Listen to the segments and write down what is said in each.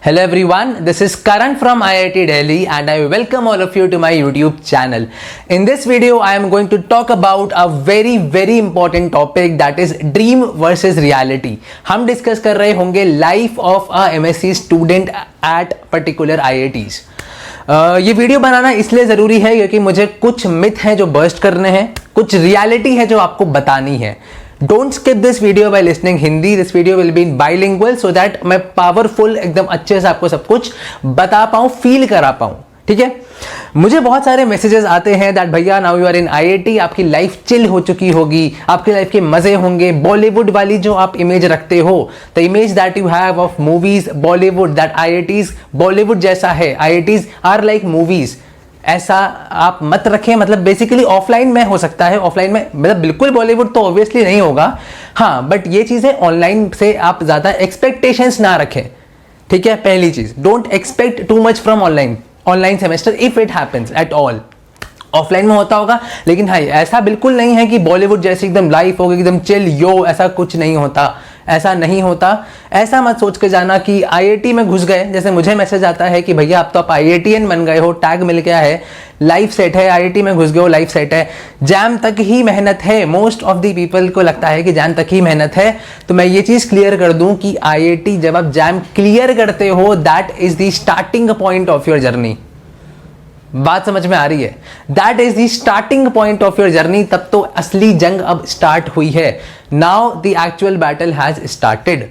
Hello everyone, this is Karan from IIT Delhi and I welcome all of you to my YouTube channel. In this video, I am going to talk about a very important topic that is dream versus reality. हम discuss कर रहे होंगे life of a MSc student at particular IITs. ये video बनाना इसलिए ज़रूरी है क्योंकि मुझे कुछ मिथ हैं जो बर्स्ट करने हैं, कुछ रियलिटी है जो आपको बतानी है. Don't skip this video by listening Hindi. This video will be in bilingual so that मैं पावरफुल एकदम अच्छे से आपको सब कुछ बता पाऊँ, फील करा पाऊँ. ठीक है. मुझे बहुत सारे मैसेजेस आते हैं दैट भैया now you are in IIT, आपकी लाइफ चिल हो चुकी होगी, आपकी लाइफ के मजे होंगे. बॉलीवुड वाली जो आप इमेज रखते हो, the image that you have of movies Bollywood, that IITs Bollywood जैसा है, IITs आर लाइक मूवीज, ऐसा आप मत रखें. मतलब बेसिकली ऑफलाइन में हो सकता है, ऑफलाइन में मतलब बिल्कुल बॉलीवुड तो ऑब्वियसली नहीं होगा. हाँ, बट ये चीजें ऑनलाइन से आप ज्यादा एक्सपेक्टेशंस ना रखें. ठीक है. पहली चीज, don't expect too much from online semester if it happens at all. Offline में होता होगा, लेकिन हाँ ऐसा बिल्कुल नहीं है कि बॉलीवुड जैसी एकदम लाइफ होगी, एकदम चिल यो, ऐसा कुछ नहीं होता. ऐसा नहीं होता. ऐसा मत सोच के जाना कि IIT में घुस गए. जैसे मुझे मैसेज आता है कि भैया आप तो आप IITian बन गए हो, टैग मिल गया है, लाइफ सेट है, IIT में घुस गए हो, लाइफ सेट है, जैम तक ही मेहनत है. मोस्ट ऑफ द पीपल को लगता है कि जैम तक ही मेहनत है. तो मैं ये चीज क्लियर कर दूं कि IIT जब आप जैम क्लियर करते हो, that is the starting point of your journey. बात समझ में आ रही है? That is the starting point of your journey. तब तो असली जंग अब स्टार्ट हुई है. Now the actual battle has started.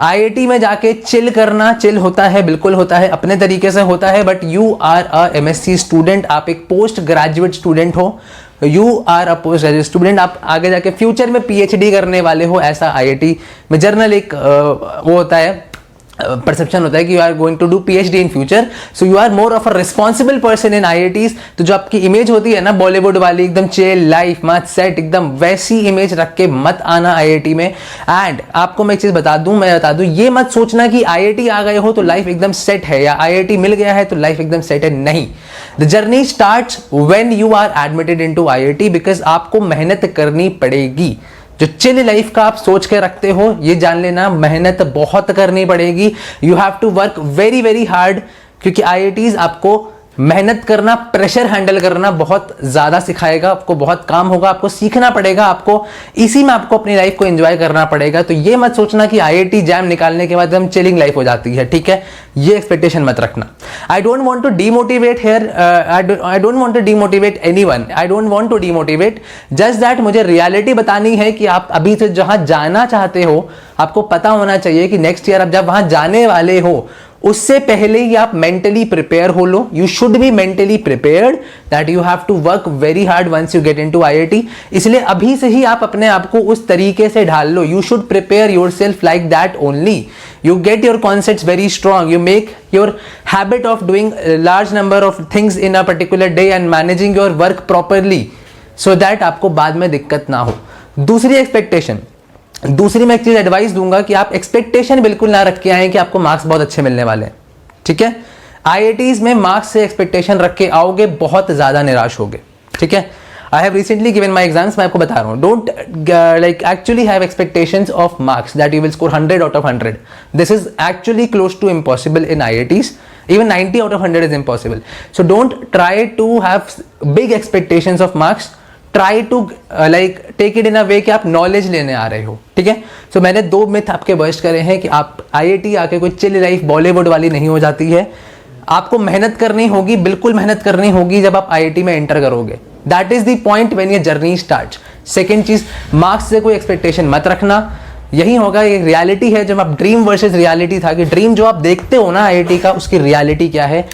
IIT में जाके चिल करना, चिल होता है, बिल्कुल होता है, अपने तरीके से होता है, but you are a MSc student. आप एक पोस्ट ग्रेजुएट स्टूडेंट हो, you are a post graduate student. आप आगे जाके फ्यूचर में PhD करने वाले हो. ऐसा IIT में जर्नल एक वो होता है, परसेप्शन होता है कि you are going to do PhD in future, so you are more of a responsible person in IITs. तो जो आपकी इमेज होती है ना बॉलीवुड वाली, एकदम चिल लाइफ मत सेट, एकदम वैसी इमेज रख के मत आना IIT में. एंड आपको मैं एक चीज बता दूं, ये मत सोचना कि IIT आ गए हो तो लाइफ एकदम सेट है, या IIT मिल गया है तो लाइफ एकदम सेट है. नहीं. The journey starts when you are admitted into IIT, because आपको मेहनत करनी पड़ेगी. जो चिल लाइफ का आप सोच के रखते हो, ये जान लेना मेहनत बहुत करनी पड़ेगी. You have to work very hard, क्योंकि IITs आपको मेहनत करना, प्रेशर हैंडल करना बहुत ज्यादा सिखाएगा. आपको बहुत काम होगा, आपको सीखना पड़ेगा, आपको इसी में आपको अपनी लाइफ को एंजॉय करना पड़ेगा. तो ये मत सोचना कि IIT जैम निकालने के बाद हम चिलिंग लाइफ हो जाती है. ठीक है, ये एक्सपेक्टेशन मत रखना. I don't want to demotivate here, I don't want to demotivate anyone, I don't want to demotivate. Just that मुझे रियलिटी बतानी है कि आप अभी से जहां जाना चाहते हो, आपको पता होना चाहिए कि नेक्स्ट ईयर आप जब वहां जाने वाले हो, उससे पहले ही आप मेंटली प्रिपेयर हो लो. You should be mentally prepared that you have to work very hard once you get into IIT. इसलिए अभी से ही आप अपने आप को उस तरीके से ढाल लो. You should prepare yourself like that only. You get your concepts very strong. You make your habit of doing a large number of things in a particular day and managing your work properly so that आपको बाद में दिक्कत ना हो. दूसरी मैं एक चीज एडवाइस दूंगा कि आप एक्सपेक्टेशन बिल्कुल ना रख के आए कि आपको मार्क्स बहुत अच्छे मिलने वाले हैं. ठीक है. IITs में मार्क्स से एक्सपेक्टेशन रख के आओगे, बहुत ज्यादा निराश होगे. ठीक है. I have recently given my exams. मैं आपको बता रहा हूँ, don't like actually have expectations of marks that you will score 100 out of 100. This is actually close to impossible in IITs. Even 90 out of 100 is impossible. So don't try to have big expectations of marks. Try to like take it in a way कि आप knowledge लेने आ रहे हो. ठीक है. So मैंने 2 myth आपके burst करे हैं कि आप IIT आके कोई चिल लाइफ बॉलीवुड वाली नहीं हो जाती है. आपको मेहनत करनी होगी, बिल्कुल मेहनत करनी होगी जब आप IIT में एंटर करोगे. That is the point when your journey starts. Second चीज, मार्क्स से कोई एक्सपेक्टेशन मत रखना. यही होगा, ये रियलिटी है. जब आप ड्रीम वर्सेस रियलिटी था कि ड्रीम जो आप देखते हो ना IIT का, उसकी रियलिटी क्या है.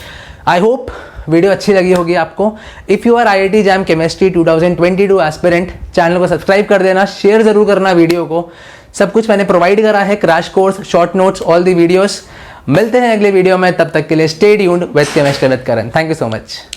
आई होप वीडियो अच्छी लगी होगी आपको. If you are IIT JAM chemistry 2022 aspirant, channel को सब्सक्राइब कर देना, शेयर जरूर करना वीडियो को. सब कुछ मैंने प्रोवाइड करा है, crash course, short notes, all the videos. मिलते हैं अगले वीडियो में. तब तक के लिए stay tuned with chemistry with Karan. Thank you so much.